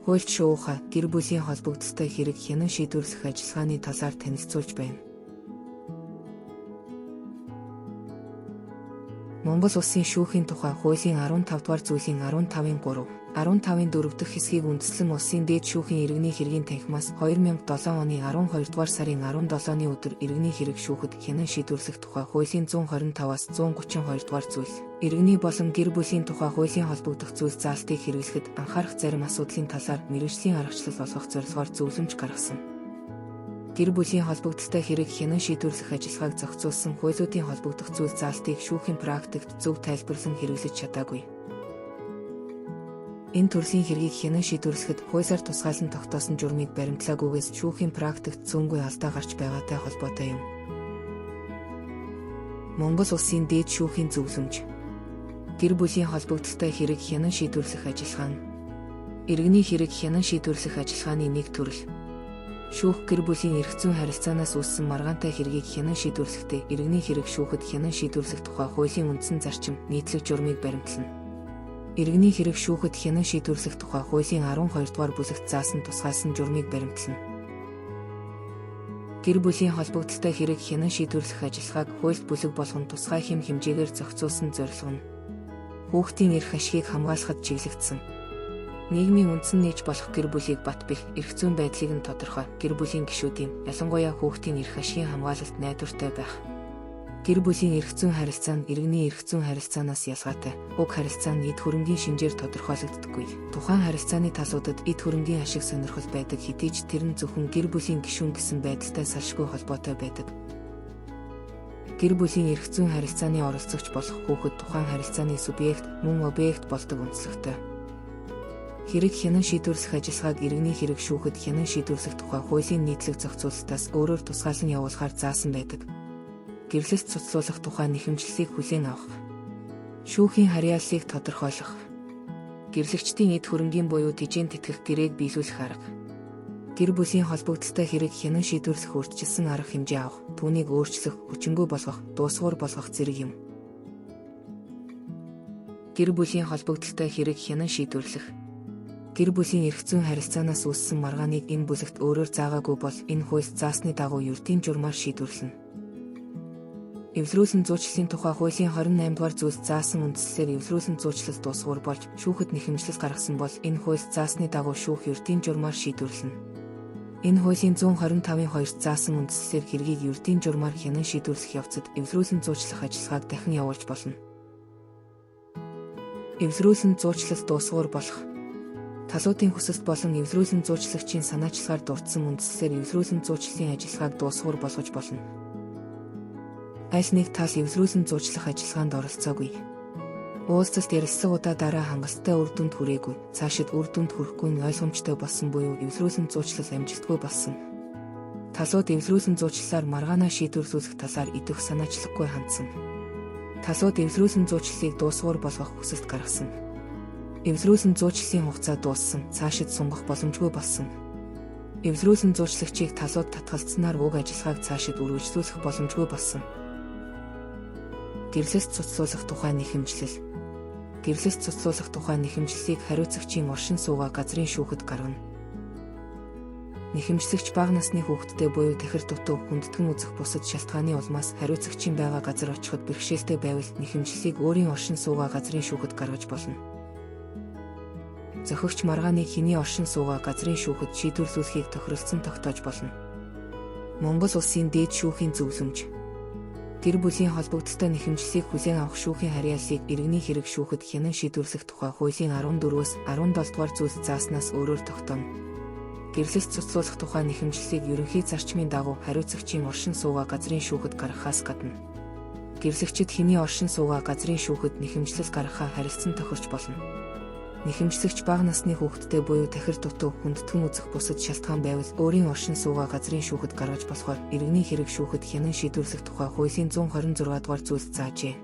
Хуульч шууха гэр бүлийн холбогдолтой хэрэг хянан шийдвэрлэх ажиллагааны талаар танилцуулж байна. Монгол Улсын шүүхийн тухай хуулийн 15 дугаар зүйлийн 15-ын 3, 15-ын 4 дахь хэсгийг үндэслэн Улсын дээд шүүхийн иргэний хэргийн танхимаас 2007 оны 12 дугаар сарын 17-ны өдөр иргэний хэрэг шүүхэд хянан шийдвэрлэх тухай хуулийн 125-аас 132 дугаар зүйл, иргэний болон гэр бүлийн тухай хуулийн холбогдох зүйл заалтыг хэрэглэхэд анхаарах зарим асуудлын талаар мэргэжлийн аргачлал олгох зорилгоор зөвлөмж гаргасан. Гэр бүлийн холбогдолтой хэрэг хянан шийдвэрлэх ажиллагааг зохицуулсан хуулиудын холбогдох зүйл заалтыг шүүхийн практикт зөв тайлбарлан хэрэглэж чадаагүй. Энэ төрлийн хэргийг хянан шийдвэрлэхэд хуулиар тусгаалan тогтоосон журмыг баримтлаагүйгээс шүүхийн практикт цөөнгүй алдаа гарч байгаатай холбоотой юм. Монгол Улсын дээд шүүхийн зөвлөмж. Гэр бүлийн холбогдолтой хэрэг хянан шийдвэрлэх ажиллагаа нь иргэний хэрэг хянан шийдвэрлэх ажиллагааны нэг төрөл. Шүүх гэр бүлийн эрх зүйн харилцаанаас үүссэн маргаантай хэргийг хянан шийдвэрлэхдээ иргэний хэрэг шүүхэд хянан шийдвэрлэх тухай хуулийн үндсэн зарчим нийтлэг журмыг баримтлана. Иргэний хэрэг шүүхэд хянан шийдвэрлэх тухай хуулийн 12 дугаар бүлэгт заасан тусгаалсан журмыг баримтлана. Гэр бүлийн холбогдолтой хэрэг хянан шийдвэрлэх ажиллагааг хуульд бүлэг болгон тусгай хэм хэмжээгээр зохицуулсан зорилго нь хүүхдийн эрх ашгийг хамгаалахад чиглэгдсэн. Нийгмийн үндсэн нээж болох гэр бүлийг бат бэх эрх зүйн байдлыг нь тодорхой, гэр бүлийн гишүүдийн, ялангуяа хүүхдийн эрх ашигын хамгаалалт найдвартай байх. Гэр бүлийн эрх зүйн харилцаа нь иргэний эрх зүйн харилцаанаас ялгаатай. Уг харилцаа нь эд хөрөнгийн шинжээр тодорхойлогддоггүй. Тухайн харилцааны талуудад эд хөрөнгийн ашиг сонирхол байдаг хэдий ч тэр нь зөвхөн гэр бүлийн гишүүн гэсэн байдалтай салшгүй холбоотой байдаг. Гэр бүлийн эрх зүйн харилцааны оролцогч болох хүүхэд тухайн харилцааны субъект, мөн объект болдог онцлогтой. Хэрэг хянан шийдвэрлэх ажиллагааг иргэний хэрэг шүүхэд хянан шийдвэрлэх тухай хуулийн нийтлэг зохицуулалтаас өөрөөр тусгаалan явуулахаар заасан байдаг. Гэрлэлт цуцлуулах тухай нэхэмжлэлийг хүлээн авах. Шүүхийн харьяаллыг тодорхойлох. Гэрлэгчдийн эд хөрөнгийн буюу тэжээн тэтгэх гэрээг биелүүлэх арга. Гэр бүлийн холбогдолтой хэрэг хянан шийдвэрлэх өөрчилсөн арга хэмжээ авах, түүнийг өөрчлөх, хүчингүй болгох, дуусгуур болгох зэрэг юм. Гэр бүлийн холбогдолтой хэрэг хянан шийдвэрлэх. Гэр бүлийн эрх зүйн харилцаанаас үүссэн маргааныг энэ бүлэгт өөрөөр заагаагүй бол энэ хуульд заасны дагуу ердийн журмаар шийдвэрлэнэ. Эвлэрүүлэн зуучлалын тухай хуулийн 28 дугаар зүйлс заасан үндслэлээр эвлэрүүлэн зуучлал дуусгуур болж шүүхэд нэхэмжлэл гаргасан бол энэ хуульд заасны дагуу шүүх ердийн журмаар шийдвэрлэнэ. Энэ хуулийн 125-ын 2-т заасан үндслэлээр хэргийг ердийн журмаар хянан шийдвэрлэх явцад эвлэрүүлэн зуучлах ажиллагааг дахин явуулж болно. Эвлэрүүлэн зуучлал дуусгуур болох. Талуудын хүсэлт болон эвлэрүүлэн зуучлагчийн санаачлагаар дурдсан үндслэлээр эвлэрүүлэн зуучлалын ажиллагааг дуусгуур болгож болно. Аль нэг тал эвлэрүүлэн зуучлах ажиллагаанд оролцоогүй. Уулзалт ярилцлагуудаа дараа хангалттай үр дүнд хүрээгүй, цаашид үр дүнд хүрэхгүй нь ойлгомжтой болсон буюу эвлэрүүлэн зуучлал амжилтгүй болсон. Талууд эвлэрүүлэн зуучлалаар маргаанаа шийдвэрлүүлэх талаар идэх санаачлаггүй хандсан. Талууд эвлэрүүлэн зуучлалыг дуусгуур болгох хүсэлт гаргасан. Эвлэрүүлэн зуучлалын хугацаа дууссан, цаашид сунгах боломжгүй болсон. Эвлэрүүлэн зуучлагчийг талууд татгалцсанаар уг ажиллагааг цаашид үргэлжлүүлэх боломжгүй болсон. Гэрлэлт цуцлуулах тухай нэхэмжлэл. Гэрлэлт цуцлуулах тухай нэхэмжлэлийг хариуцагчийн оршин суугаа газрын шүүхэд гаргана. Нэхэмжлэгч бага насны хүүхэдтэй буюу тахир дутуу, хүндэтгэн үзэх бусад шалтгааны улмаас хариуцагчийн байгаа газар очиход бэрхшээлтэй байвал нэхэмжлэлийг өөрийн оршин суугаа газрын шүүхэд гаргаж болно. Зохигч маргааныг хэний оршин суугаа газрын шүүхэд шийдвэрлүүлэхийг тохиролцсон тогтоож болно. Монгол Улсын дээд шүүхийн зөвлөмж. Гэр бүлийн холбогдолтой нэхэмжлэлийг хүлээн авах шүүхийн харьяаллыг иргэний хэрэг шүүхэд хянан шийдвэрлэх тухай хуулийн 14-өөс 17 дугаар зүйлс зааснаас өөрөөр тогтооно. Гэрлэлт цуцлуулах тухай нэхэмжлэлийг ерөнхий зарчмын дагуу хариуцагчийн оршин суугаа газрын шүүхэд гаргахаас гадна гэрлэгчид хэний оршин суугаа газрын шүүхэд нэхэмжлэл гаргахаа харилцан тохирч болно. Нэхэмжлэгч бага насны хүүхэдтэй буюу тахир дутуу, хүндэтгэн үзэх бусад шалтгаан байвал өөрийн оршин суугаа газрын шүүхэд гаргаж болохоор иргэний хэрэг шүүхэд хянан шийдвэрлэх тухай хуулийн 126 дугаар зүйлс заажээ.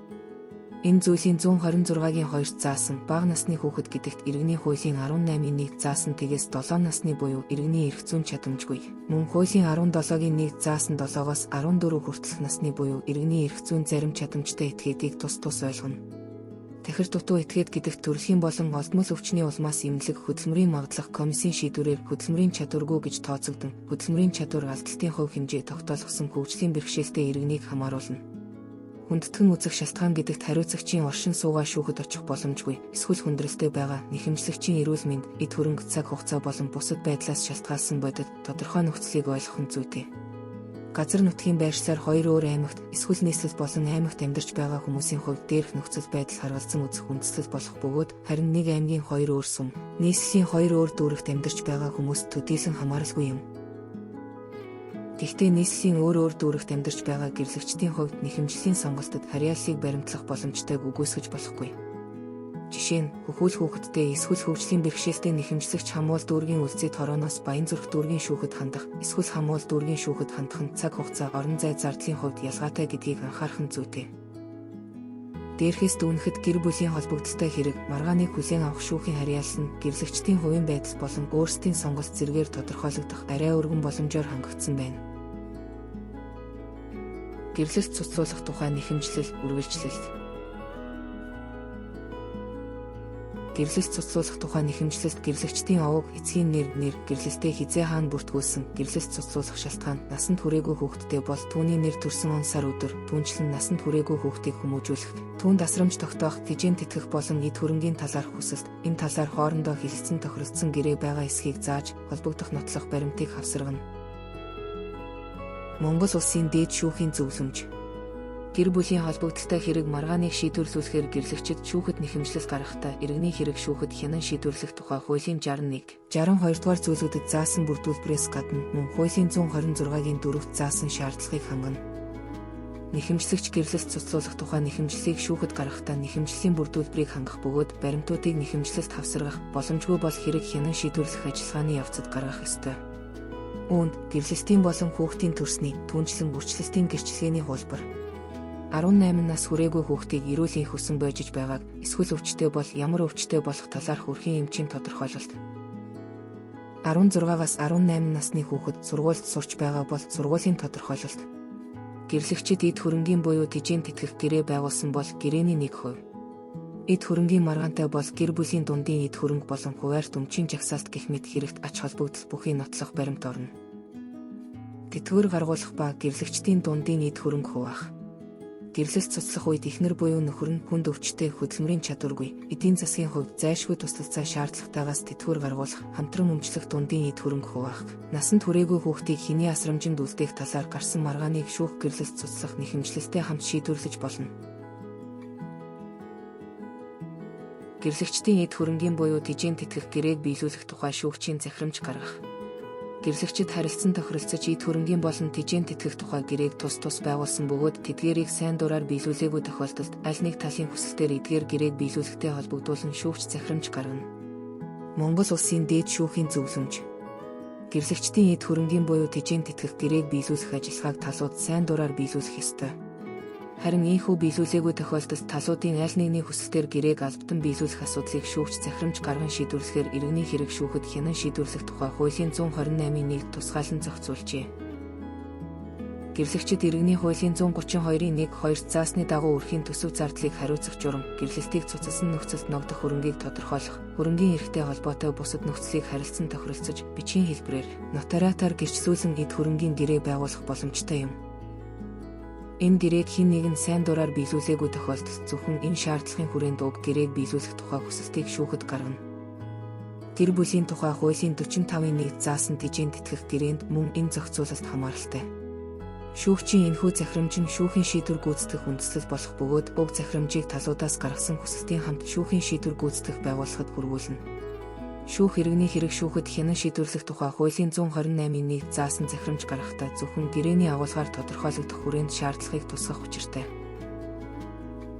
Энэ зүйлийн 126-гийн 2-т заасан бага насны хүүхэд гэдэгт иргэний хуулийн 18-ийн 1-т заасан тэгээс 7 насны буюу иргэний эрх зүйн чадамжгүй. Мөн хуулийн 17-гийн 1-т заасан 7-оос 14 хүртэлх насны буюу иргэний эрх зүйн зарим чадамжтай этгээдийг тус ойлгоно. Тахир дутуу этгээд гэдэгт төрөлхийн болон осмос өвчний улмаас эмнэлэг хөдөлмөрийн магадлах комиссийн шийдвэрээр хөдөлмөрийн чадваргүй гэж тооцогдсон. Хөдөлмөрийн чадвар алдалтын хувь хэмжээ тогтоолгосон хөгжлийн бэрхшээлтэй иргэнийг хамааруулна. Хүндэтгэн үзэх шалтгаан гэдэгт хариуцагчийн оршин суугаа шүүхэд очих боломжгүй, эсвэл хүндрэлтэй байгаа нэхэмжлэгчийн эрүүл мэнд, эд хөрөнгө, цаг хугацаа болон бусад байдлаас шалтгаалсан бодит тодорхой нөхцөлийг ойлгох нь зүйтэй. Газар нутгийн байршлаар хоёр өөр аймагт, эсвэл нийслэл болон аймагт амьдарч байгаа хүмүүсийн хувьд дээрх нөхцөл байдал харгалзан үзэх үндэслэл болох бөгөөд харин нэг аймгийн хоёр өөр сум, нийслэлийн хоёр өөр дүүрэгт амьдарч байгаа хүмүүст төдийлөн хамааралгүй юм. Гэхдээ нийслэлийн өөр өөр дүүрэгт амьдарч байгаа гэрлэгчдийн хувьд нэхэмжлийн сонголтод харьяаллыг баримтлах боломжтойг үгүйсгэж болохгүй. Жишээ нь хөхүүл хүүхэдтэй эсвэл хөгжлийн бэрхшээлтэй нэхэмжлэгч хамуул дүүргийн үлзий торооноос Баянзүрх дүүргийн шүүхэд хандах, эсвэл хамуул дүүргийн шүүхэд хандах нь цаг хугацаа, орон зай зардлын хувьд ялгаатай гэдгийг анхаарах нь зүйтэй. Дээрхээс дүүнэхэд гэр бүлийн холбогдолтой хэрэг, маргааныг хүлээн авах шүүхийн харьяалал нь гэрлэгчдийн хувийн байдал болон өөрсдийн сонголт зэргээр тодорхойлогдох арай өргөн боломжоор хангагдсан байна. Гэрлэлт цуцлуулах тухай нэхэмжлэл, үргэлжлэлт. Гэрлэлт цуцлуулах тухай нэхэмжлэлт гэрлэгчдийн овог, эцгийн нэр, гэрлэлтээ хизээ хаана бүртгүүлсэн, гэрлэлт цуцлуулах шалтгаан, насанд хүрээгүй хүүхэдтэй бол түүний нэр төрсөн он сар өдөр, түүнчлэн насанд хүрээгүй хүүхдийг хүмүүжүүлэх, түүнд асрамж тогтоох, тижээн тэтгэх болон эд хөрөнгийн талаарх хүсэлт, энэ талаар хоорондоо хэлэлцэн тохиролцсон гэрээ байгаа эсхийг зааж, холбогдох нотлох баримтыг хавсаргана. Монгол улсын дээд шүүхийн зөвлөмж. Гэр бүлийн холбогдолтой хэрэг маргааныг шийдвэрлүүлэхээр гэрлэгчид шүүхэд нэхэмжлэл гаргахдаа иргэний хэрэг шүүхэд хянан шийдвэрлэх тухай хуулийн 61, 62 дугаар зүйлүүдэд заасан бүрдүүлбэрээс гадна мөн хуулийн 126-гийн 4-т заасан шаардлагыг хангана. Нэхэмжлэгч гэрлэлт цуцлуулах тухай нэхэмжлэлийг шүүхэд гаргахдаа нэхэмжлэлийн бүрдүүлбэрийг хангах бөгөөд баримтуудыг нэхэмжлэлт хавсаргах боломжгүй бол хэрэг хянан шийдвэрлэх ажиллагааны явцад гаргах ёстой. Үүнд гэрлэлтийн болон хүүхдийн төрсний, түүнчлэн бүрчлэлтийн гэрчлэгээний хуулбар 18 нас хүрээгүй хүүхдийг эрүүлийн хөсөн бойжиж байгааг, эсвэл өвчтөй бол ямар өвчтөй болох талаарх өрхийн эмчийн тодорхойлолт. 16-аас 18 насны хүүхэд сургуульд сурч байгаа бол сургуулийн тодорхойлолт. Гэрлэгчид эд хөрөнгийн буюу тижээн тэтгэх гэрээ байгуулсан бол гэрээний 1%. Эд хөрөнгийн маргаантай бол гэр бүлийн дундын эд хөрөнгө болон хуваарьт өмчийн жагсаалт гэх мэт хэрэгт ач холбогдол бүхий нотлох баримт орно. Тэтгэвэр гаргуулах ба гэрлэгчдийн дундын эд хөрөнгө хуваах. Гэрлэлт цуцлах үед эхнэр буюу нөхөр нь хүнд өвчтэй, хөдөлмөрийн чадваргүй, эдийн засгийн хувьд зайлшгүй туслалцаа шаардлагатайгаас тэтгэвэр гаргуулах, хамтран өмчлөх дундын эд хөрөнгө хуваах, насанд хүрээгүй хүүхдийг хэний асрамжинд үлдээх талаар гарсан маргааныг шүүх гэрлэлт цуцлах нэхэмжлэлтэй хамт шийдвэрлэж болно. Гэрлэгчдийн эд хөрөнгийн буюу тижээн тэтгэх гэрээг биелүүлэх тухай шүүгчийн захирамж гаргах. Гэрлэгчид харилцан тохиролцож эд хөрөнгийн болон тижээн тэтгэх тухай гэрээг тус байгуулсан бөгөөд тэдгээрийг сайн дураар биелүүлээгүй тохиолдолд аль нэг талын хүсэлтээр эдгээр гэрээг биелүүлэхтэй холбогдуулан шүүгч захирамж гаргана. Монгол улсын дээд шүүхийн зөвлөмж. Гэрлэгчдийн эд хөрөнгийн буюу тижээн тэтгэх гэрээг биелүүлэх ажиллагааг талууд сайн дураар биелүүлэх ёстой. Харин ийхүү биелүүлээгүй тохиолдолд талуудын аль нэгний хүсэлтээр гэрээг албатан биелүүлэх асуудлыг шүүгч захирамж гарган шийдвэрлэхээр иргэний хэрэг шүүхэд хянан шийдвэрлэх тухай хуулийн 128-ийн 1 тусгаалan зохицуулжээ. Гэрлэгчид иргэний хуулийн 132-ийн 1-2 заасны дагуу өрхийн төсөв зардлыг хариуцах журам, гэрлэлтийг цуцалсан нөхцөлд ногдох хөрөнгийг тодорхойлох, хөрөнгийн эрхтэй холбоотой бусад нөхцөлийг харилцан тохиролцож, бичгийн хэлбэрээр, нотариатаар гэрчлүүлэн эд хөрөнгийн гэрээ байгуулах боломжтой юм. Энэ гэрээг хэн нэгэн сайн дураар биелүүлээгүй тохиолдолд зөвхөн энэ шаардлагын хүрээнд уг гэрээг биелүүлэх тухай хүсэлтийг шүүхэд гаргана. Гэр бүлийн тухай хуулийн 45-ийн 1 заасан тижээн тэтгэх гэрээнд мөн энэ зохицуулалт хамааралтай. Шүүгчийн энэхүү захирамж нь шүүхийн шийдвэр гүйцэтгэх үндэслэл болох бөгөөд уг захирамжийг талуудаас гаргасан хүсэлтийн хамт шүүхийн шийдвэр гүйцэтгэх байгууллагад хүргүүлнэ. Шүүх иргэний хэрэг шүүхэд хянан шийдвэрлэх тухай хуулийн 128-ийн 1 заасан захирамж гаргахдаа зөвхөн гэрээний агуулгаар тодорхойлогдох хүрээнд шаардлагыг тусгах учиртай.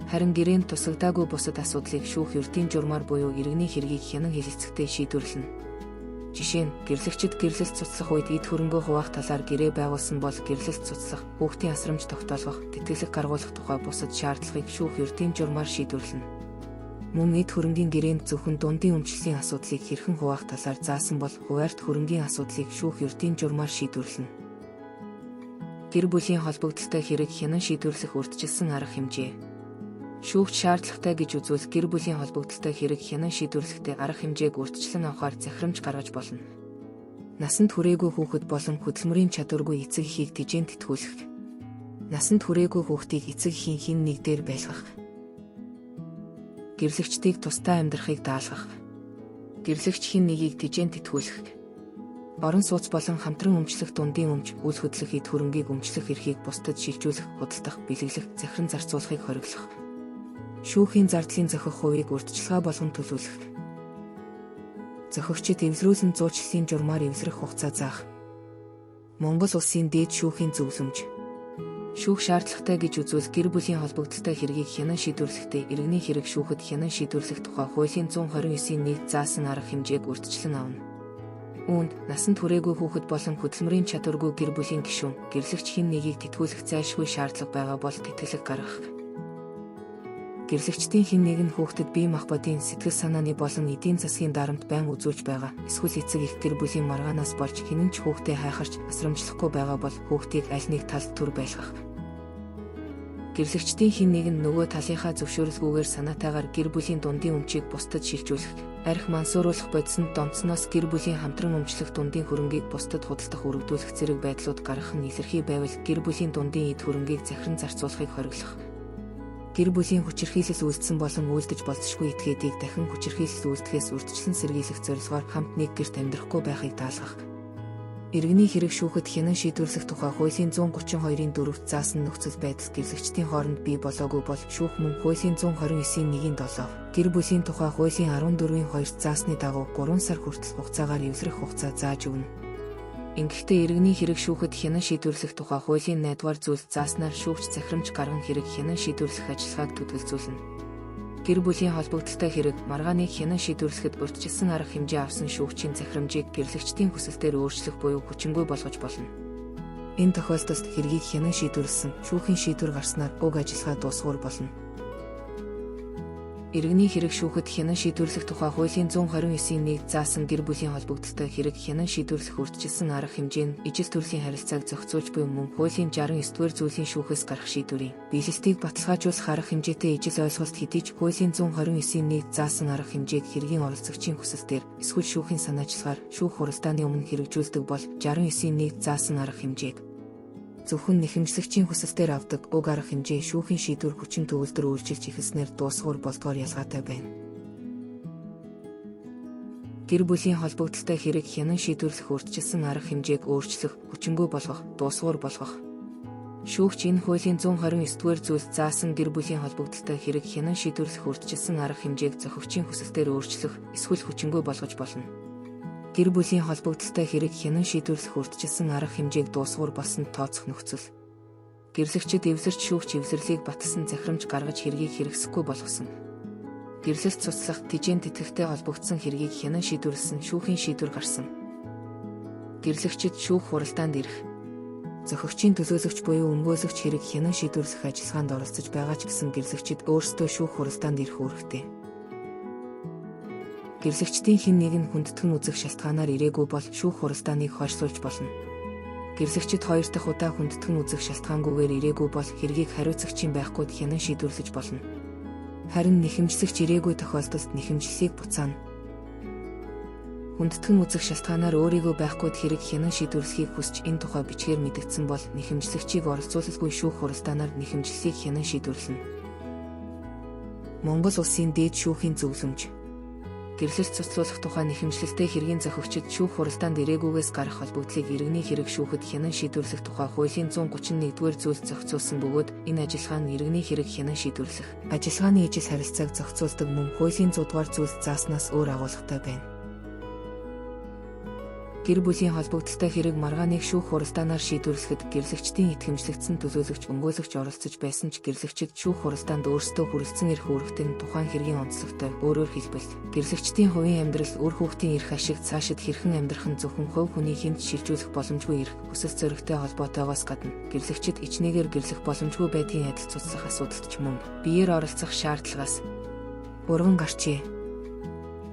Харин гэрээнд тусагдаагүй бусад асуудлыг шүүх ердийн журмаар буюу иргэний хэргийг хянан хэлэлцэхтэй шийдвэрлэнэ. Жишээ нь гэрлэгчид гэрлэлт цуцлах үед эд хөрөнгөө хуваах талаар гэрээ байгуулсан бол гэрлэлт цуцлах, хүүхдийн асрамж тогтоолгох, тэтгэлэг гаргуулах тухай бусад шаардлагыг шүүх ердийн журмаар шийдвэрлэнэ. Мөн эд хөрөнгийн гэрээнд зөвхөн дундын өмчлөлийн асуудлыг хэрхэн хуваах талаар заасан бол хуваарьт хөрөнгийн асуудлыг шүүх ердийн журмаар шийдвэрлэнэ. Гэр бүлийн холбогдолтой хэрэг хянан шийдвэрлэх урьдчилсан арга хэмжээ. Шүүгч шаардлагатай гэж үзвэл гэр бүлийн холбогдолтой хэрэг хянан шийдвэрлэхдээ арга хэмжээг өөрчлөн авахар захирамж гаргаж болно. Насанд хүрээгүй хүүхэд болон хөдөлмөрийн чадваргүй эцэг эхийг тэжээнд итгүүлэх. Насанд хүрээгүй хүүхдийг эцэг эхийн хэн нэг дээр байлгах. Гэрлэгчдийг тусдаа амьдрахыг даалгах. Гэрлэгч хэн нэгийг тэжээнд итгүүлэх. Орон сууц болон хамтран өмчлөх дундын өмч, үл хөдлөх эд хөрөнгийг өмчлөх эрхийг бусдад шилжүүлэх, худалдах, бэлэглэх, захиран зарцуулахыг хориглох. Шүүхийн зардлын зохих хувийг урьдчилгаа болгон төлөвлөх. Зохигчид эвлэрүүлсэн 100 жилийн журмаар эвлэрэх хугацаа заах. Монгол улсын дээд шүүхийн зөвлөмж. Шүүх шаардлагатай гэж үзвэл гэр бүлийн холбогдолтой хэргийг хянан шийдвэрлэхдээ иргэний хэрэг шүүхэд хянан шийдвэрлэх тухай хуулийн 129-ийн 1 заасан арга хэмжээг урьдчилан авна. Үүнд насанд хүрээгүй хүүхэд болон хөдөлмөрийн чадваргүй гэр бүлийн гишүүн, гэрлэгч хэн нэгийг тэтгүүлэх зайлшгүй шаардлага байгаа бол тэтгэлэг гаргах. Гэрлэгчдийн хэн нэг нь хүүхдэд бие махбодын сэтгэл санааны болон эдийн засгийн дарамт байн үзүүлж байгаа. Эсвэл эцэг их гэр бүлийн маргаанаас болж хинэн ч хүүхдээ хайхарч асрамжлахгүй байгаа бол хүүхдийг аль нэг талд түр байлгах. Гэрлэгчдийн хэн нэг нь нөгөө талынхаа зөвшөөрлгүйгээр санаатайгаар гэр бүлийн дундын өмчийг бусдад шилжүүлэх. Арх мансууруулах бодисонд донцноос гэр бүлийн хамтран өмчлөх дундын хөрөнгийг бусдад худалдах өргөдүүлэх зэрэг байдлууд гаргах нь илэрхий байвал гэр бүлийн дундын эд хөрөнгийг захиран зарцуулахыг хориглох. Гэр бүлийн хүчирхийлэл үйлдсэн болон үйлдэж болзошгүй этгээдийг дахин хүчирхийлэл үйлдэхээс урьдчилан сэргийлэх зорилгоор хамт нэг гэрт амьдрахгүй байхыг даалгах. Иргэний хэрэг шүүхэд хянан шийдвэрлэх тухай хуулийн 132-ийн 4-т заасан нөхцөл байдал гэрлэгчдийн хооронд бий болоогүй бол шүүх мөн хуулийн 129-ийн 1-ийн 7 гэр бүлийн тухай хуулийн 14-ийн 2-т заасны дагуу 3 сар хүртэл хугацаагаар эвлэрэх хугацаа зааж өгнө. Ингэхдээ иргэний хэрэг шүүхэд хянан шийдвэрлэх тухай хуулийн 8-р зүйлд зааснаар шүүгч захирамж гарган хэрэг хянан шийдвэрлэх ажиллагааг төлөвлөзүүлнэ. Гэр бүлийн холбогдолтой хэрэг маргааныг хянан шийдвэрлэхэд урьдчилсан арга хэмжээ авсан шүүгчийн захирамжийг гэрлэгчдийн хүсэлтээр өөрчлөх буюу хүчингүй болгож болно. Энэ тохиолдолд хэргийг хянан шийдвэрлсэн шүүхийн шийдвэр гарснаар уг ажиллагаа дуусгуур болно. Иргэний хэрэг шүүхэд хянан шийдвэрлэх тухай хуулийн 129-ийн 1 заасан гэр бүлийн холбогдолтой хэрэг хянан шийдвэрлэх урьдчилсан арга хэмжээ нь ижил төрлийн харилцааг зохицуулж буй мөн хуулийн 69-р зүйлийн шүүхээс гарах шийдвэрийн биелэлтийг баталгаажуулах арга хэмжээтэй ижил ойлголт хэдий ч хуулийн 129-ийн 1 заасан арга хэмжээг хэргийн оролцогчийн хүсэлтээр эсвэл шүүхийн санаачлагаар шүүх хуралдааны өмнө хэрэгжүүлдэг бол 69-ийн 1 заасан арга хэмжээг зөвхөн нэхэмжлэгчийн хүсэлтээр авдаг уг арга хэмжээ шүүхийн шийдвэр хүчин төгөлдөр үйлчилж эхэлснээр дуусгуур болдгоор ялгаатай байна. Гэр бүлийн холбогдолтой хэрэг хянан шийдвэрлэх урьдчилсан арга хэмжээг өөрчлөх, хүчингүй болгох, дуусгуур болгох. Шүүгч энэ хуулийн 129-р зүйлд заасан гэр бүлийн холбогдолтой хэрэг хянан шийдвэрлэх урьдчилсан арга хэмжээг зохигчийн хүсэлтээр өөрчлөх, эсвэл хүчингүй болгож болно. Гэр бүлийн холбогдолтой хэрэг хянан шийдвэрлэх урьдчилсан арга хэмжээг дуусгуур болсонд тооцох нөхцөл. Гэрлэгчид эвлэрч шүүгч эвлэрлийг батлсан захирамж гаргаж хэргийг хэрэгсэхгүй болгосон. Гэрлэлт цуцлах, тэжээнд тэтгэхтэй холбогдсон хэргийг хянан шийдвэрлсэн шүүхийн шийдвэр гарсан. Гэрлэгчид шүүх хуралдаанд ирэх. Зохигчийн төлөөлөгч буюу өмгөөлөгч хэрэг хянан шийдвэрлэх ажиллагаанд оролцож байгаа ч гэсэн гэрлэгчид өөрсдөө шүүх хуралдаанд ирэх үүрэгтэй. Гэрлэгчдийн хэн нэг нь хүндэтгэн үзэх шалтгаанаар ирээгүй бол шүүх хуралдааныг хойшлуулж болно. Гэрлэгчид 2 дахь удаа хүндэтгэн үзэх шалтгаангүйгээр ирээгүй бол хэргийг хариуцагчийн байхгүйд хянан шийдвэрлэж болно. Харин нэхэмжлэгч ирээгүй тохиолдолд нэхэмжлэлийг буцаана. Хүндэтгэн үзэх шалтгаанаар өөрийгөө байхгүйд хэрэг хянан шийдвэрлэхийг хүсч энэ тухай бичгээр мэдэгдсэн бол нэхэмжлэгчийг оролцуулалгүй шүүх хуралдаанаар нэхэмжлэлийг хянан шийдвэрлэнэ. Монгол улсын дээд шүүхийн зөвлөмж. Гэрлэлт цуцлуулах тухай нэхэмжлэлтэй хэргийн зохигчид шүүх хуралдаанд ирээгүйгээс гарах холбогдлыг иргэний хэрэг шүүхэд хянан шийдвэрлэх тухай хуулийн 131-р зүйлд зохицуулсан бөгөөд энэ ажиллагаа нь иргэний хэрэг хянан шийдвэрлэх ажиллагааны ижил харилцааг зохицуулдаг мөн хуулийн 100-р зүйлд зааснаас өөр агуулгатай байна. Гэр бүлийн холбогдолтой хэрэг маргааныг шүүх хуралдаанаар шийдвэрлэхэд гэрлэгчдийн итгэмжлэгдсэн төлөөлөгч өмгөөлөгч оролцож байсан ч гэрлэгчид шүүх хуралдаанд өөрсдөө хүрэлцэн ирэх үүрэгтэй нь тухайн хэргийн онцлогтой. Өөрөөр хэлбэл гэрлэгчдийн хувийн амьдрал, үр хүүхдийн эрх ашиг цаашид хэрхэн амьдрах нь зөвхөн хувь хүний хэмж шилжүүлэх боломжгүй эрх, хүсэл зоригтой холбоотойгоос гадна гэрлэгчид ичнээгээр гэрлэх боломжгүй байдгийн адил цуцлах асуудалд ч мөн биеэр оролцох шаардлагаас урган гарчээ.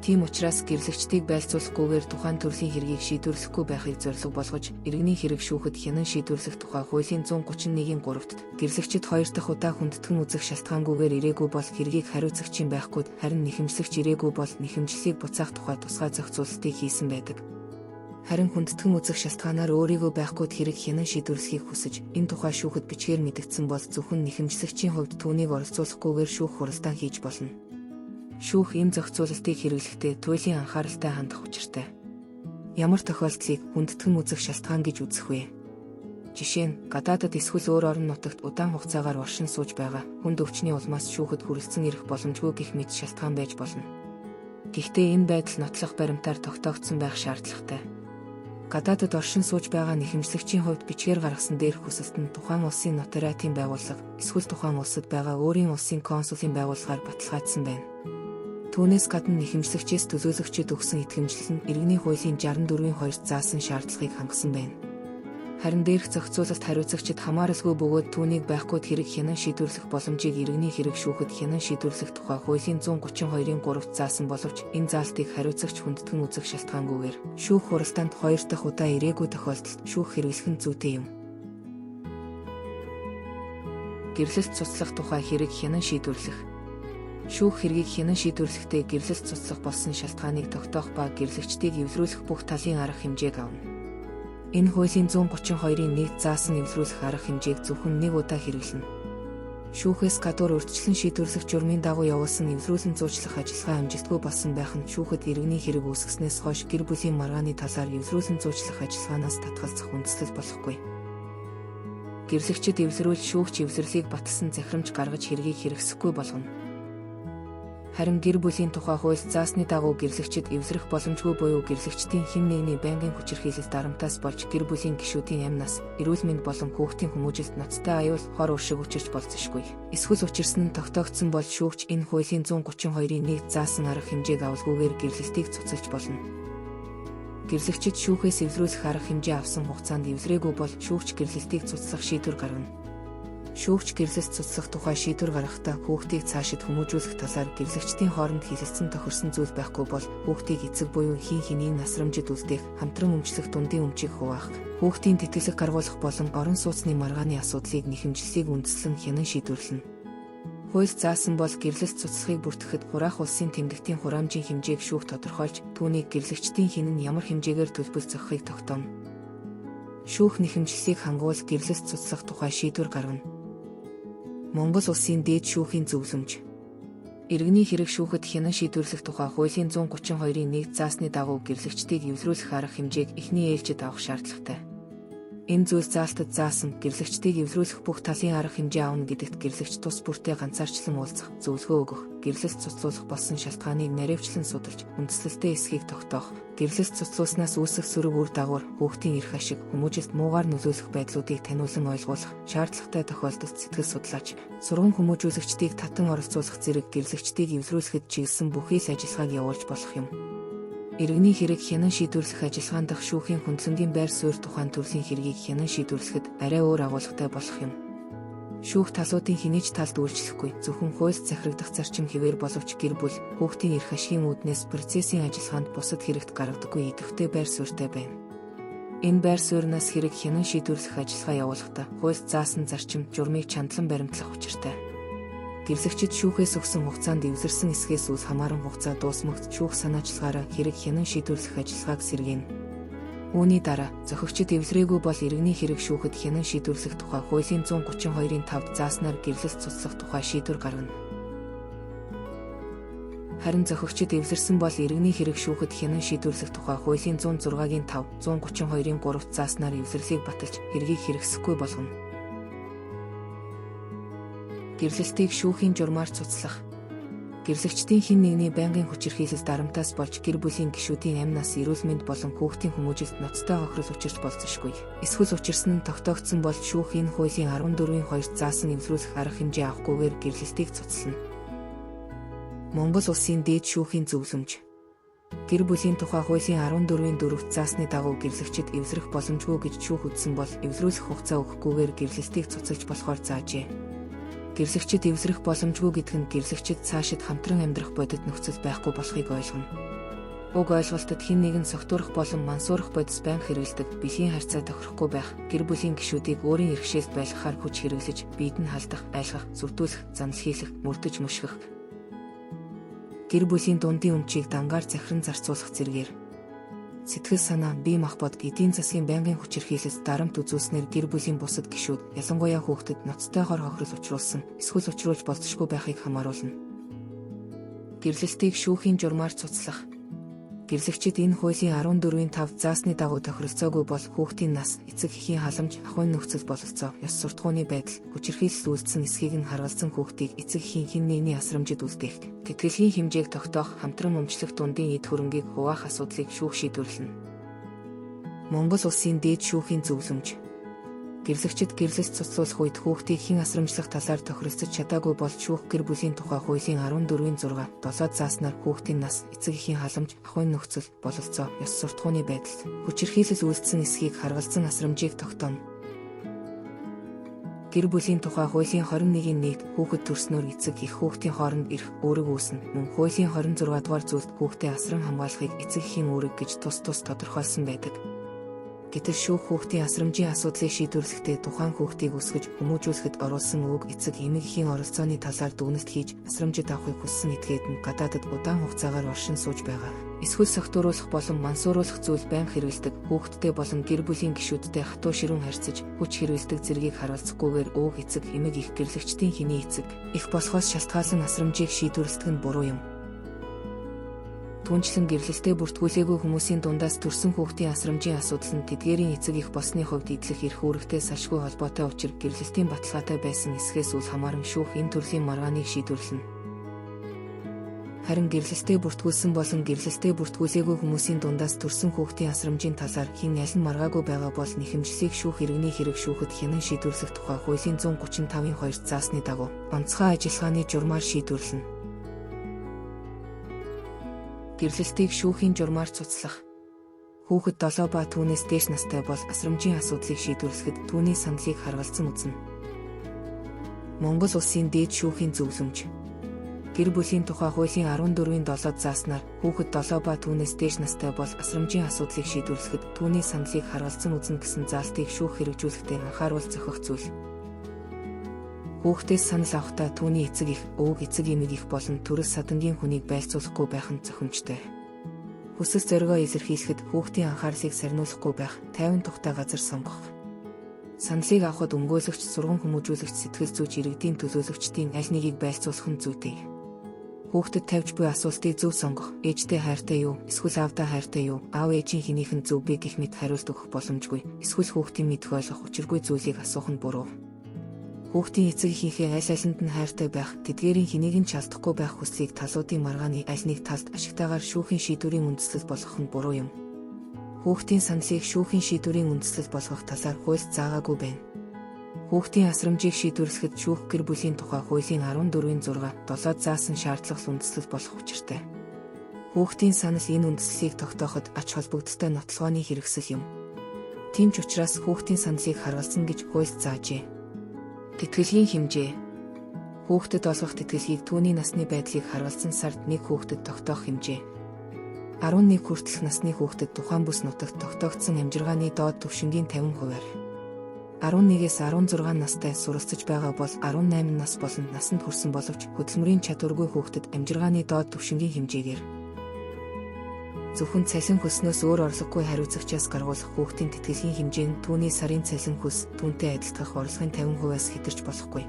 Тийм учраас гэрлэгчдийг байлцуулахгүйгээр тухайн төрлийн хэргийг шийдвэрлэхгүй байхыг зорилго болгож, иргэний хэрэг шүүхэд хянан шийдвэрлэх тухай хуулийн 131-ийн 3-т гэрлэгчид 2 дахь удаа хүндэтгэн үзэх шалтгаангүйгээр ирээгүй бол хэргийг хариуцагчийн байхгүй, харин нэхэмжлэгч ирээгүй бол нэхэмжлэлийг буцаах тухай тусгай зохицуулалтыг хийсэн байдаг. Харин хүндэтгэн үзэх шалтгаанаар өөрийгөө байхгүйд хэрэг хянан шийдвэрлэхийг хүсэж, энэ тухай шүүхэд бичгээр мэдэгдсэн бол зөвхөн нэхэмжлэгчийн хувьд түүнийг оролцуулахгүйгээр шүүх хуралдаан хийж болно. Шүүх ийм зохицуулалтыг хэрэглэхдээ туйлын анхааралтай хандах учиртай. Ямар тохиолдлыг хүндэтгэн үзэх шалтгаан гэж үзэх вэ? Жишээ нь, гадаадад эсвэл өөр орон нутагт удаан хугацаагаар оршин сууж байгаа хүнд өвчний улмаас шүүхэд хүрэлцэн ирэх боломжгүй гэх мэт шалтгаан байж болно. Гэхдээ энэ байдал нотлох баримтаар тогтоогдсон байх шаардлагатай. Гадаадад оршин сууж байгаа нэхэмжлэгчийн хувьд бичгээр гаргасан дээрх хүсэлт нь тухайн улсын нотариатын байгууллага эсвэл тухайн улсад байгаа өөрийн улсын консулын байгууллагаар баталгаажсан байна. Түүнээс гадна нэхэмжлэгчээс төлөөлөгчөд өгсөн итгэмжлэл нь иргэний хуулийн 64-ийн 2-т заасан шаардлагыг хангасан байна. Харин дээрх зохицуулалт хариуцагчид хамааралгүй бөгөөд түүнийг байхгүйд хэрэг хянан шийдвэрлэх боломжийг иргэний хэрэг шүүхэд хянан шийдвэрлэх тухай хуулийн 132-ийн 3-т заасан боловч энэ заалтыг хариуцагч хүндэтгэн үзэх шалтгаангүйгээр шүүх хуралдаанд 2 дахь удаа ирээгүй тохиолдолд шүүх хэрэглэх нь зүйтэй юм. Гэрлэлт цуцлах тухай хэрэг хянан шийдвэрлэх. Шүүх хэргийг хянан шийдвэрлэхдээ гэрлэлт цуцлах болсон шалтгааныг тогтоох ба гэрлэгчдийг эвлэрүүлэх бүх талын арга хэмжээг авна. Энэ хуулийн 132-ийн 1-т заасан эвлэрүүлэх арга хэмжээг зөвхөн нэг удаа хэрэглэнэ. Шүүхээс гадуур урьдчилан шийдвэрлэх журмын дагуу явуулсан эвлэрүүлэн зуучлах ажиллагаа амжилтгүй болсон байх нь шүүхэд иргэний хэрэг үүсгэснээс хойш гэр бүлийн маргааны талаар эвлэрүүлэн зуучлах ажиллагаанаас татгалзах үндэслэл болохгүй. Гэрлэгчид эвлэрүүл шүүгч эвлэрлийг баталсан захирамж гаргаж хэргийг хэрэгсэхгүй болгоно. Харин гэр бүлийн тухай хууль заасны дагуу гэрлэгчид эвлэрэх боломжгүй буюу гэрлэгчдийн хэн нэгний байнгын хүчирхийлэл дарамтаас болж гэр бүлийн гишүүдийн амь нас, эрүүл мэнд болон хүүхдийн хүмүүжилт ноцтой аюул, хор уршиг учирч болцсошгүй. Эсвэл учирсан нь тогтоогдсон бол шүүгч энэ хуулийн 132-ийн 1-т заасан арга хэмжээг авалгүйгээр гэрлэлтийг цуцалж болно. Гэрлэгчид шүүхээс эвлэрүүлэх арга хэмжээ авсан хугацаанд эвлэрээгүй бол шүүгч гэрлэлтийг цуцлах шийдвэр гаргана. Шүүгч гэрлэлт цуцлах тухай шийдвэр гаргахдаа хүүхдийг цаашид хүмүүжүүлэх талаар гэрлэгчдийн хооронд хэлэлцэн тохирсон зүйл байхгүй бол хүүхдийг эцэг буюу хин хэний насрамжид үлдээх, хамтран өмчлөх дундын өмчийг хуваах, хүүхдийн тэтгэлэг гаргуулах болон орон сууцны маргааны асуудлыг нэхэмжлэлийг үндэслэн хянан шийдвэрлэнэ. Хууль заасан бол гэрлэлт цуцлахыг бүртгэхэд хураах улсын тэмдэгтийн хураамжийн хэмжээг шүүх тодорхойлж, түүнийг гэрлэгчдийн хэн нь ямар хэмжээгээр төлбөл зохихыг тогтооно. Шүүх нэхэмжлэлийг хангуул гэрлэлт цуцлах тухай шийдвэр гаргана. Монгол улсын дээд шүүхийн зөвлөмж. Иргэний хэрэг шүүхэд хянан шийдвэрлэх тухай хуулийн 132-ийн 1-т заасны дагуу гэрлэгчдийг эвлэрүүлэх арга хэмжээг эхний ээлжид авах шаардлагатай. Энэ зүйл заалтад заасан гэрлэгчдийг эвлэрүүлэх бүх талын арга хэмжээ авна гэдэгт гэрлэгч тус бүртээ ганцаарчлан уулзах, зөвлөгөө өгөх, гэрлэлт цуцлуулах болсон шалтгааныг наривчлан судалж, үндэслэлтэй эсхийг тогтоох, гэрлэлт цуцлуулснаас үүсэх сөрөг үр дагавар, хүүхдийн эрх ашиг, хүмүүжилт муугаар нөлөөлөх байдлуудыг таниулан ойлгуулах, шаардлагатай тохиолдолд сэтгэл судлаач, сургууль хүмүүжүүлэгчдийг татан оролцуулах зэрэг гэрлэгчдийг эвлэрүүлэхэд чиглэсэн бүхий л ажиллагааг явуулж болох юм. Иргэний хэрэг хянан шийдвэрлэх ажиллагаан дах шүүхийн хөндлөнгийн байр суурь тухайн төрлийн хэргийг хянан шийдвэрлэхэд арай өөр агуулгатай болох юм. Шүүх талуудын хэний ч талд үйлчлэхгүй, зөвхөн хуульд захирагдах зарчим хэвээр боловч гэр бүл, хүүхдийн эрх ашигын үүднээс процессын ажиллагаанд бусад хэрэгт гаргадаггүй идэвхтэй байр суурьтай байна. Энэ байр сууриас хэрэг хянан шийдвэрлэх ажиллагаа явуулахдаа хуульд заасан зарчим, журмыг чандлан баримтлах учиртай. Гэрлэгчид шүүхээс өгсөн хугацаанд эвлэрсэн эсхээс үл хамааран хугацаа дуусмагт шүүх санаачлагаараа хэрэг хянан шийдвэрлэх ажиллагааг сэргээнэ. Үүний дараа зохигчид эвлэрээгүй бол иргэний хэрэг шүүхэд хянан шийдвэрлэх тухай хуулийн 132-ийн 5-д зааснаар гэрлэлт цуцлах тухай шийдвэр гаргана. Харин зохигчид эвлэрсэн бол иргэний хэрэг шүүхэд хянан шийдвэрлэх тухай хуулийн 106-гийн 5, 132-ийн 3-т зааснаар эвлэрлийг баталж хэргийг хэрэгсэхгүй болгоно. Гэрлэлтийг шүүхийн журмаар цуцлах. Гэрлэгчдийн хэн нэгний байнгын хүчирхийлэл дарамтаас болж гэр бүлийн гишүүдийн амь нас, эрүүл мэнд болон хүүхдийн хүмүүжилт ноцтой хохирол учирч болцсошгүй. Эсвэл учирсан нь тогтоогдсон бол шүүх энэ хуулийн 14-ийн 2-т заасан эвлэрүүлэх арга хэмжээ авахгүйгээр гэрлэлтийг цуцлана. Монгол улсын дээд шүүхийн зөвлөмж. Гэр бүлийн тухай хуулийн 14-ийн 4-т заасны дагуу гэрлэгчид эвлэрэх боломжгүй гэж шүүх үзсэн бол эвлэрүүлэх хугацаа өгөхгүйгээр гэрлэлтийг цуцалж болохоор заажээ. Гэрлэгчид эвсрэх боломжгүй гэдг нь гэрлэгчид цаашид хамтран амьдрах бодит нөхцөл байхгүй болохыг ойлгоно. Уг ойлголтод хэн нэгэн согтуурах болон мансуурах бодис байнга хэрэглэдэг, биеийн харьцаа тохирохгүй байх, гэр бүлийн гишүүдийг өөрийн иргэшээс байлгахаар хүч хэрэглэж, биед нь халдах, айлгах, зүрдүүлэх, занал хийлэх, мөрдөж мөшгөх. Гэр бүлийн дундын өмчийг дангаар захиран зарцуулах зэргээр сэтгэл санаа, бие махбод, эдийн засгийн байнгын хүчирхийлэлд дарамт үзүүлснээр гэр бүлийн бусад гишүүд, ялангуяа хүүхдэд ноцтой хор хохирол учруулсан, эсвэл учруулж болзошгүй байхыг хамааруулна. Гэрлэлтийг шүүхийн журмаар цуцлах. Гэрлэгчид энэ хуулийн 14-ийн 5 заасны дагуу тохиролцоогүй бол хүүхдийн нас, эцэг эхийн халамж, ахуйн нөхцөл бололцоо, ёс суртахууны байдал, хүчирхийлэл үйлдсэн эсхийг нь харгалзан хүүхдийг эцэг эхийн хэн нэгний асрамжид үлдээх, тэтгэлгийн хэмжээг тогтоох, хамтран өмчлөх дундын эд хөрөнгийг хуваах асуудлыг шүүх шийдвэрлэнэ. Монгол Улсын дээд шүүхийн зөвлөмж. Гэрлэгчид гэрлэлт цуцлуулах үед хүүхдийг хэн асрамжлах талаар тохиролцож чадаагүй бол шүүх гэр бүлийн тухай хуулийн 14-ийн 6 7 зааснаар хүүхдийн нас, эцэг эхийн халамж, ахуйн нөхцөл, бололцоо, ёс суртахууны байдал, хүчирхийлэл үйлдсэн эсхийг харгалзан асрамжийг тогтооно. Гэр бүлийн тухай хуулийн 21-ийн 1 хүүхэд төрснөөр эцэг эх хүүхдийн хооронд ирэх, үүрэг үүснэ. Мөн хуулийн 26 дугаар зүйлд хүүхдээ асран хамгаалахыг эцэг эхийн үүрэг гэж тус тодорхойлсон байдаг. Гэтэл шүүх хүүхдийн асрамжийн асуудлыг шийдвэрлэхдээ тухайн хүүхдийг өсгөж, хүмүүжүүлэхэд оруулсан үг эцэг эмэг эхийн оролцооны талаар дүгнэлт хийж, асрамжид авахыг хүссэн этгээд нь гадаадад удаан хугацаагаар оршин сууж байгаа. Эсвэл согтууруулах болон мансууруулах зүйл байнга хэрэгэлдэг, хүүхдтэй болон гэр бүлийн гишүүдтэй хатуу ширүүн харьцаж, хүч хэрэгэлдэг зэргийг харуулцахгүйгээр үг эцэг эмэг их гэрлэгчдийн хэний эцэг их босгоос шалтгаалсан асрамжийг шийдвэрлэдэг нь буруу юм. Түүнчлэн гэрлэлтэд бүртгүүлээгүй хүмүүсийн дундаас төрсэн хүүхдийн асрамжийн асуудал нь тэдгээрийн эцэг эх болсны хувьд идэлх эрх үүрэгтэй салшгүй холбоотой учир гэрлэлтийн баталгаатай байсан эсхээс үл хамааран шүүх энэ төрлийн маргааныг шийдвэрлэнэ. Харин гэрлэлтэд бүртгүүлсэн болон гэрлэлтэд бүртгүүлээгүй хүмүүсийн дундаас төрсэн хүүхдийн асрамжийн талаар хэн аль нь маргаагүй байгаа бол нэхэмжлийг шүүх иргэний хэрэг шүүхэд хянан шийдвэрлэх тухай хуулийн 135-ийн 2 заасны дагуу онцгой ажиллагааны журмаар шийдвэрлэнэ. Гэрлэлтийг шүүхийн журмаар цуцлах. Хүүхэд 7 ба түүнээс дээш настай бол асрамжийн асуудлыг шийдвэрлэхэд түүний саналыг харгалзан үзнэ. Монгол Улсын дээд шүүхийн зөвлөмж. Гэр бүлийн тухай хуулийн 14-ийн 7 зааснаар хүүхэд 7 ба түүнээс дээш настай бол асрамжийн асуудлыг шийдвэрлэхэд түүний саналыг харгалзан үзнэ гэсэн заалтыг шүүх хэрэгжүүлэхдээ анхааруул зохих зүйл. Хүүхдээс санал авахдаа түүний эцэг эх, өвөг эцэг эмэг эх болон төрөл садангийн хүнийг байлцуулахгүй байх нь зохимжтой. Хүсэл зоригоо илэрхийлэхэд хүүхдийн анхаарлыг сарниулахгүй байх, тайван тухтай газар сонгох. Саналыг авахд өмгөөлөгч, сургам хүмүүжүүлэгч, сэтгэл зүйч, иргэдийн төлөөлөгчдийн аль нэгийг байлцуулах нь зүйтэй. Хүүхдэд тавьж буй асуултыг зөв сонгох, ээжтэй хайртай юу, эсвэл аавдаа хайртай юу, аав ээжийн хэнийх нь зөв бэ гэх мэт хариулт өгөх боломжгүй, эсвэл хүүхдийн мэдэх ойлгох учиргүй зүйлийг асуух нь буруу. Хүүхдийн эцэг эхийнхээ аль алинд нь хайртай байх, тэдгээрийн хэнийг нь чалдахгүй байх хүслийг талуудын маргааны аль нэг талд ашигтайгаар шүүхийн шийдвэрийн үндэслэл болгох нь буруу юм. Хүүхдийн саналыг шүүхийн шийдвэрийн үндэслэл болгох талаар хуульд заагаагүй байна. Хүүхдийн асрамжийг шийдвэрлэхэд шүүх гэр бүлийн тухай хуулийн 14-ийн 6 7 заасан шаардлага үндэслэл болох учиртай. Хүүхдийн санал энэ үндэслэлийг тогтооход ач холбогдолтой нотлохооны хэрэгсэл юм. Тийм ч учраас хүүхдийн саналыг харгалзан гэж хуульд заажээ. Тэтгэлгийн хэмжээ. Хүүхдэд олгох тэтгэлгийг түүний насны байдлыг харгалзан сард нэг хүүхдэд тогтоох хэмжээ. 11 хүртэлх насны хүүхдэд тухайн бүс нутагт тогтоогдсон амжиргааны доод түвшингийн 50%. 11-ээс 16 настай суралцж байгаа бол 18 нас болон насанд хүрсэн боловч хөдөлмөрийн чадваргүй хүүхдэд амжиргааны доод түвшингийн хэмжээгээр зөвхөн цалин хөлснөөс өөр орлогогүй хариуцагчаас гаргуулах хүүхдийн тэтгэлгийн хэмжээ нь түүний сарын цалин хөлс түүнтэй адилдах орлогын 50%-аас хэтэрч болохгүй.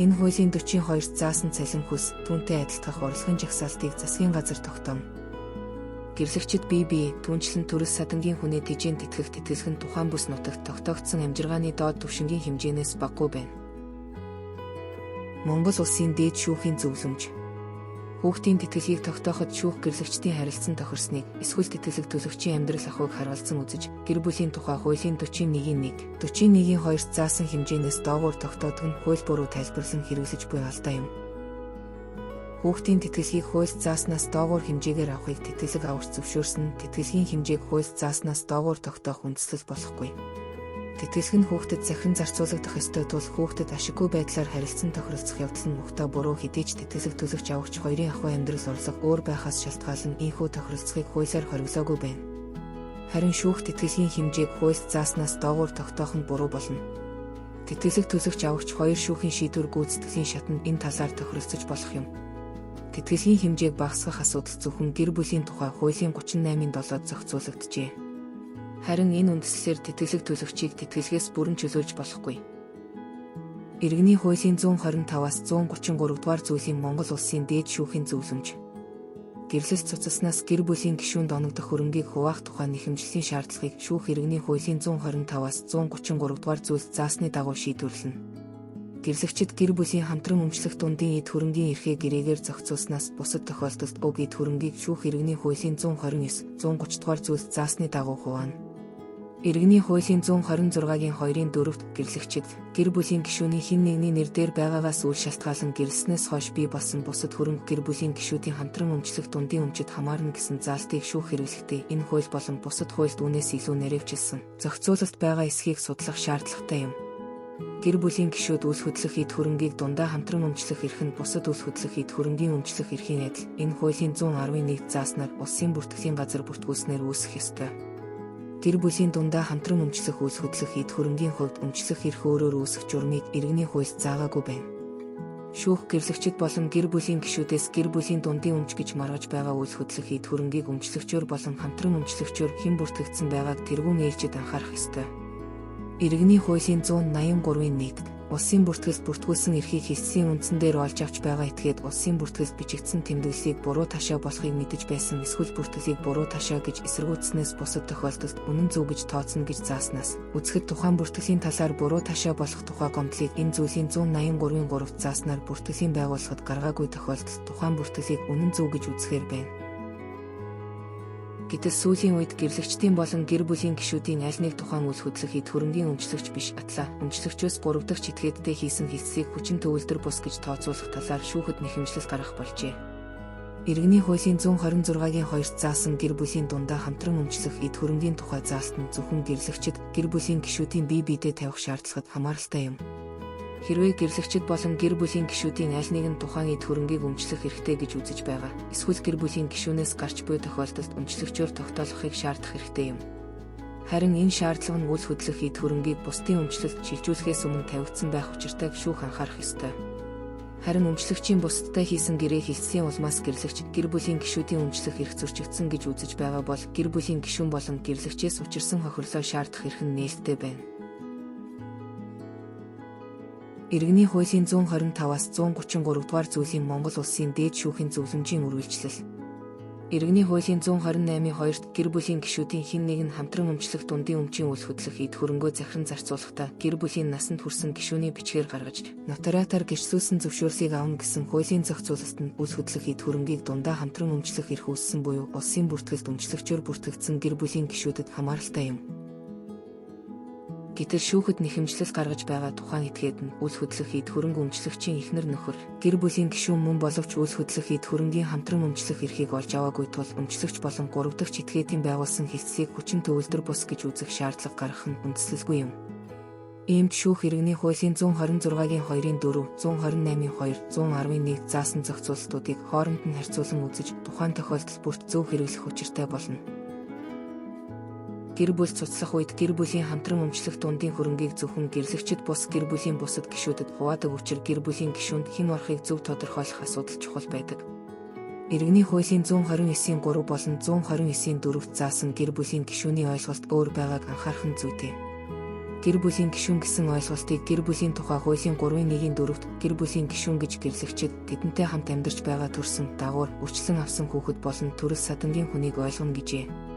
Энэ хуулийн 42 заасан цалин хөлс түүнтэй адилдах орлогын жагсаалтыг засгийн газар тогтооно. Гэрлэгчид бие түүнчлэн төрөл садангийн хүнээ тэжээн тэтгэх тэтгэлэг нь тухайн бүс нутагт тогтоогдсон амжиргааны доод түвшингийн хэмжээнээс багагүй байна. Монгол Улсын дээд шүүхийн зөвлөмж. Хүүхдийн тэтгэлгийг тогтооход шүүх гэрлэгчдийн харилцан тохирсныг, эсвэл тэтгэлэг төлөгчийн амьдрал ахуйг харгалзан үзэж, гэр бүлийн тухай хуулийн 41-1, 41-ийн 2 заасан хэмжээнээс доогуур тогтоодог нь хууль буруу тайлбарлан хэрэглэж буй алдаа юм. Хүүхдийн тэтгэлгийг хууль зааснаас доогуур хэмжээгээр авахыг тэтгэлэг аварч зөвшөөрсөн нь тэтгэлгийн хэмжээг хууль зааснаас доогуур тогтоох үндэслэл болохгүй. Тэтгэсэг нь хүүхдэд захиран зарцуулагдах ёстой тул хүүхдэд ашиггүй байдлаар харилцан тохиролцох явдал нь мухта буруу хэдий ч тэтгэсэг төсөгч авагч хоёрын ахуй амьдрал орлого өөр байхаас шалтгаалan ийхүү тохиролцохыг хуулиар хориглоогүй байна. Харин шүүх тэтгэсгийн хэмжээг хуульд зааснаас доогуур тогтоох нь буруу болно. Тэтгэсэг төсөгч авагч хоёр шүүхийн шийдвэр гүйцэтгэлийн шатанд энэ талаар тохиролцож болох юм. Тэтгэсгийн хэмжээг багасгах асуудал зөвхөн гэр бүлийн тухай хуулийн 38-7-д зохицуулагджээ. Харин энэ үндслэлээр тэтгэсэг төсөгчийг тэтгэлгээс бүрэн чөлөөлж болохгүй. Иргэний хуулийн 125-аас 133 дугаар зүйлийн Монгол улсын дээд шүүхийн зөвлөмж. Гэрлэлт цуцаснаас гэр бүлийн гишүүнд оногдох хөрөнгийг хуваах тухай нэхэмжлийн шаардлагыг шүүх иргэний хуулийн 125-аас 133 дугаар зүйлс заасны дагуу шийдвэрлэнэ. Гэрлэгчид гэр бүлийн хамтран өмчлөх дундын эд хөрөнгийн эрхээ гэрээгээр зохицуулснаас бусад тохиолдолд уг эд хөрөнгийг шүүх иргэний хуулийн 129, 130 дугаар зүйлс заасны дагуу хуваана. Иргэний хуулийн 126-гийн 2-ын 4-т гэрлэгчид гэр бүлийн гишүүний хэн нэгний нэр дээр байгаагаас үл шалтгаалan гэрлснээс хойш бий болсон бусад хөрөнгө гэр бүлийн гишүүдийн хамтран өмчлөх дундын өмчөд хамаарна гэсэн заалтыг шүүх хэрэглэхдээ энэ хууль болон бусад хуульд үүнээс илүү нэрвчилсэн зохицуулалт байгаа эсхийг судлах шаардлагатай юм. Гэр бүлийн гишүүд үл хөдлөх эд хөрөнгийг дундаа хамтран өмчлөх эрх нь бусад үл хөдлөх эд хөрөнгийн өмчлөх эрхийн адил энэ хуулийн 111 зааснаар улсын бүртгэлийн газар бүртгүүлснээр үүсэх ёстой. Гэр бүлийн дундаа хамтран өмчлөх үл хөдлөх эд хөрөнгийн хувьд өмчлөх эрх өөрөөр үүсэх журмыг иргэний хуульд заагаагүй байна. Шүүх гэрлэгчид болон гэр бүлийн гишүүдээс гэр бүлийн дундын өмч гэж маргаж байгаа үл хөдлөх эд хөрөнгийг өмчлөгчөөр болон хамтран өмчлөгчөөр хэн бүртгэгдсэн байгааг тэргүүн ээлжид анхаарах ёстой. Иргэний хуулийн 183-ийн 1-д улсын бүртгэлд бүртгүүлсэн эрхийг хэлтсийн үндсэн дээр олж авч байгаа этгээд улсын бүртгэлд бичигдсэн тэмдэглэлийг буруу ташаа болохыг мэдэж байсан эсвэл бүртгэлийг буруу ташаа гэж эсэргүүцснээс бусад тохиолдолд үнэн зөв гэж тооцно гэж зааснаас үзэхэд тухайн бүртгэлийн талаар буруу ташаа болох тухай гомдлыг энэ зүйлийн 183-ийн 3-т зааснаар бүртгэлийн байгууллагад гаргаагүй тохиолдолд тухайн бүртгэлийг үнэн зөв гэж үзэхээр байна. Гэтэл сүүлийн үед гэрлэгчдийн болон гэр бүлийн гишүүдийн аль нэг тухайн үл хөдлөх эд хөрөнгийн өмчлөгч биш атлаа өмчлөгчөөс 3 дахь этгээдтэй хийсэн хэлцлийг хүчин төвлөрдөр бус гэж тооцоолох талаар шүүхэд нэхэмжлэл гаргах болжээ. Иргэний хуулийн 126-гийн 2-т заасан гэр бүлийн дундаа хамтран өмчлөх эд хөрөнгийн тухай заалт нь зөвхөн гэрлэгчид гэр бүлийн гишүүдийн бие биедээ тавих шаардлагад хамааралтай юм. Хэрвээ гэрлэгчид болон гэр бүлийн гишүүдийн аль нэг нь тухайн эд хөрөнгийг өмчлөх эрхтэй гэж үзэж байгаа. Эсвэл гэр бүлийн гишүүнээс гарч буй тохиолдолд өмчлөгчөөр тогтоолохыг шаардах хэрэгтэй юм. Харин энэ шаардлага нь үл хөдлөх эд хөрөнгийг бусдын өмчлөлд шилжүүлэхээс өмнө тавигдсан байх учиртайг шүүх анхаарах ёстой. Харин өмчлөгчийн бусдтай хийсэн гэрээ хэлтсийн улмаас гэрлэгч гэр бүлийн гишүүдийн өмчлөх эрх зөрчигдсөн гэж үзэж байгаа бол гэр бүлийн гишүүн болон гэрлэгчээс учирсан хохирлоо шаардах эрх нь нээлттэй байна. Иргэний хуулийн 125-аас 133 дугаар зүйлийн Монгол улсын дээд шүүхийн зөвлөмжийн үргэлжлэл. Иргэний хуулийн 128-ийн 2-т гэр бүлийн гишүүдийн хэн нэг нь хамтран өмчлөх дундын өмчийн үл хөдлөх эд хөрөнгөө захиран зарцуулахдаа гэр бүлийн насанд хүрсэн гишүүний бичгээр гаргаж нотариатаар гишсүүлсэн зөвшөөрлийг авна гэсэн хуулийн зохицуулалт нь үл хөдлөх эд хөрөнгийг дундаа хамтран өмчлөх эрх үүссэн буюу улсын бүртгэлд өмчлөгчөөр бүртгэгдсэн гэр бүлийн гишүүдэд хамааралтай юм. Гэтэл шүүхэд нэхэмжлэл гаргаж байгаа тухайн этгээд нь үл хөдлөх эд хөрөнгө өмчлөгчийн эхнэр нөхөр гэр бүлийн гишүүн мөн боловч үл хөдлөх эд хөрөнгийн хамтран өмчлөх эрхийг олж аваагүй тул өмчлөгч болон 3 дахь этгээдийн байгуулсан хэлтсийг хүчин төвлөрдөр бус гэж үзэх шаардлага гаргах нь үндслэлгүй юм. Иймд шүүх иргэний хуулийн 126-гийн 2-ын 4, 128-ийн 2, 110-ийн 1 заасан зохицуулалтуудыг хооронд нь харьцуулан үзэж тухайн тохиолдолд бүрт зөв хэрэглэх учиртай болно. Гэр бүл цуцлах үед гэр бүлийн хамтран өмчлөх дундын хөрөнгийг зөвхөн гэрлэгчид бус гэр бүлийн бусад гишүүдэд хуваадаг учраас гэр бүлийн гишүүнд хэн орохыг зөв тодорхойлох асуудал чухал байдаг. Иргэний хуулийн 129-ийн 3 болон 129-ийн 4-т заасан гэр бүлийн гишүүний ойлголт өөр байгааг анхаарах нь зүйтэй. Гэр бүлийн гишүүн гэсэн ойлголтыг гэр бүлийн тухай хуулийн 3-1-ийн 4-т гэр бүлийн гишүүн гэж гэрлэгчид тэдэнтэй хамт амьдарч байгаа төрсөн дагуур үрчлэн авсан хүүхэд болон төрөл садангийн хүнийг ойлгоно гэжээ.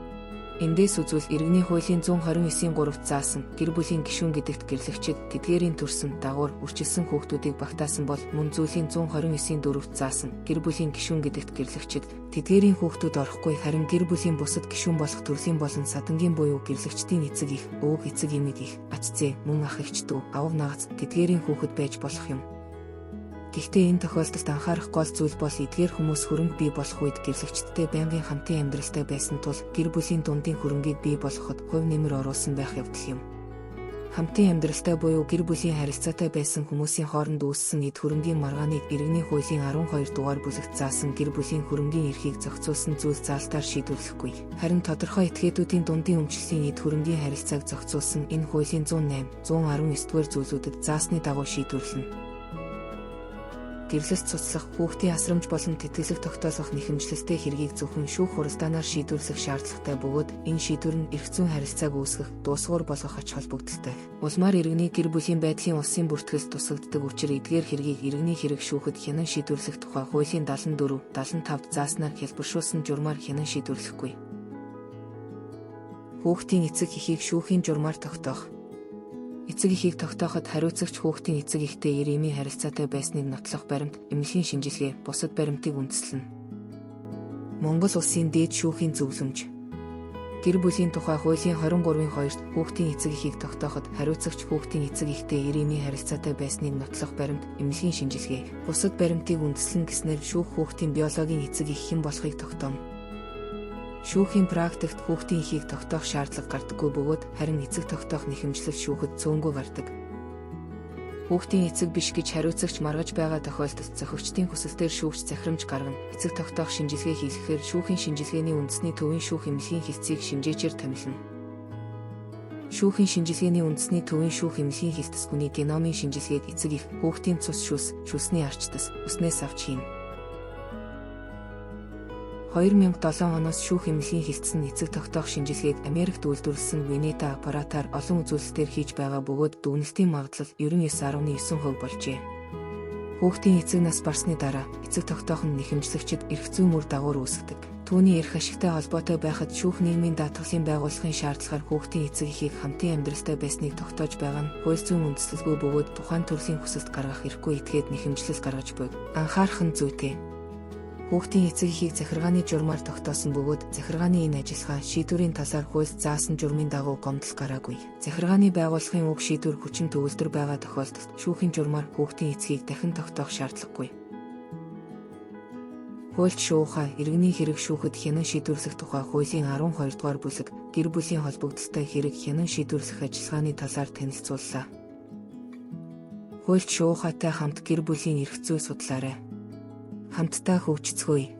Эндээс үзвэл иргэний хуулийн 129-ийн 3-т заасан гэр бүлийн гишүүн гэдэгт гэрлэгчид тэдгээрийн төрсөн дагуур үрчилсэн хүүхдүүдийг багтаасан бол мөн зүйлийн 129-ийн 4-т заасан гэр бүлийн гишүүн гэдэгт гэрлэгчид тэдгээрийн хүүхдүүд орохгүй харин гэр бүлийн бусад гишүүн болох төрлийн болон садангийн буюу гэрлэгчдийн эцэг их, өвөг эцэг эмэг их, ач зээ, мөн ах эгч дүү, авав наац тэдгээрийн хүүхэд байж болох юм. Гэхдээ энэ тохиолдолд анхаарах гол зүйл бол эдгээр хүмүүс хөрөнгө бий болох үед гэрлэгчдтэй байнгын хамтын амьдралтай байсан тул гэр бүлийн дундын хөрөнгийг бий болгоход хувь нэмэр оруулсан байх явдал юм. Хамтын амьдралтай буюу гэр бүлийн харилцаатай байсан хүмүүсийн хооронд үүссэн эд хөрөнгийн маргааныг иргэний хуулийн 12 дугаар бүлэгт заасан гэр бүлийн хөрөнгийн эрхийг зохицуулсан зүйл заалтаар шийдвэрлэхгүй. Харин тодорхой этгээдүүдийн дундын өмчлөлийн эд хөрөнгийн харилцааг зохицуулсан энэ хуулийн 108, 119-р зүйлүүдэд заасны дагуу шийдвэрлэнэ. Гэрлэлт цуцлах, хүүхдийн асрамж болон тэтгэлэг тогтоолгох нэхэмжлэлтэй хэргийг зөвхөн шүүх хураалтаараар шийдвэрлэх шаардлагатай бөгөөд энэ шийдвэр нь эрх зүйн харилцааг үүсгэх, дуусгуур болгох ач холбогдолтой. Улмаар иргэний гэр бүлийн байдлын улсын бүртгэлд тусгагддаг учир эдгээр хэргийг иргэний хэрэг шүүхэд хянан шийдвэрлэх тухай хуулийн 74, 75-д зааснаар хэлбэршүүлсэн журмаар хянан шийдвэрлэхгүй. Хүүхдийн эцэг эхийг шүүхийн журмаар тогтоох. Эцэг эхийг тогтооход хариуцагч хүүхдийн эцэг эхтэй ирэмийн харилцаатай байсныг нотлох баримт, эмнэлгийн шинжилгээ, бусад баримтыг үндэслэнэ. Монгол Улсын дээд шүүхийн зөвлөмж. Гэр бүлийн тухай хуулийн 23-д хүүхдийн эцэг эхийг тогтооход хариуцагч хүүхдийн эцэг эхтэй ирэмийн харилцаатай байсныг нотлох баримт, эмнэлгийн шинжилгээ, бусад баримтыг үндэслэн гэснээр шүүх хүүхдийн биологийн эцэг эх хэн болохыг тогтооно. Шүүхийн практикт хүүхдийн эхийг тогтоох шаардлага гардаггүй бөгөөд харин эцэг тогтоох нэхэмжлэл шүүхэд цөөнгүй гардаг. Хүүхдийн эцэг биш гэж хариуцагч маргаж байгаа тохиолдолд зохиогчдын хүсэлтээр шүүгч захирамж гаргана. Эцэг тогтоох шинжилгээ хийлгэхээр шүүхийн шинжилгээний үндэсний төвийн шүүх эмнэлгийн хэлцийг шимжээчээр томилно. Шүүхийн шинжилгээний үндэсний төвийн шүүх эмнэлгийн хэлтэсгүний геномын шинжилгээг эцэг эх, хүүхдийн цус шүс, шүсний арчтас, үснээс авч хийнэ. 2007 оноос шүүх эмнэлгийн хэлтсэн эцэг тогтоох шинжилгээг Америкт үйлдвэрлэсэн Винета аппаратаар олон үзүүлэлтээр хийж байгаа бөгөөд дүгнэлтийн магадлал 99.9% болжээ. Хүүхдийн эцэг нас барсны дараа эцэг тогтоох нь нэхэмжлэгчид эрх зүйн мөр дагуур үүсгдэг. Түүний эрх ашигтай холбоотой байхад шүүх нийгмийн даатгалын байгууллагын шаардлагаар хүүхдийн эцэг эхийг хамтын амьдралтай байсныг тогтоож байгаа нь хууль зүйн үндэслэлгүй бөгөөд тухайн төрлийн хүсэлт гаргах эрхгүй этгээд нэхэмжлэл гаргаж буй. Анхаарах нь зүйтэй. Хүүхдийн эцэг эхийг захиргааны журмаар тогтоосон бөгөөд захиргааны энэ ажиллагаа шийдвэрийн талаар хуульд заасан журмын дагуу гомдол гараагүй. Захиргааны байгууллагын уг шийдвэр хүчин төгөлдөр байгаа тохиолдолд шүүхийн журмаар хүүхдийн эцгийг дахин тогтоох шаардлагагүй. Хуульч шуухай иргэний хэрэг шүүхэд хянан шийдвэрлэх тухай хуулийн 12 дугаар бүлэг гэр бүлийн холбогдолтой хэрэг хянан шийдвэрлэх ажиллагааны талаар танилцууллаа. Хуульч шуухайтай хамт гэр бүлийн эрх зүй судлаарай. Хамтдаа хөгжицгөөе.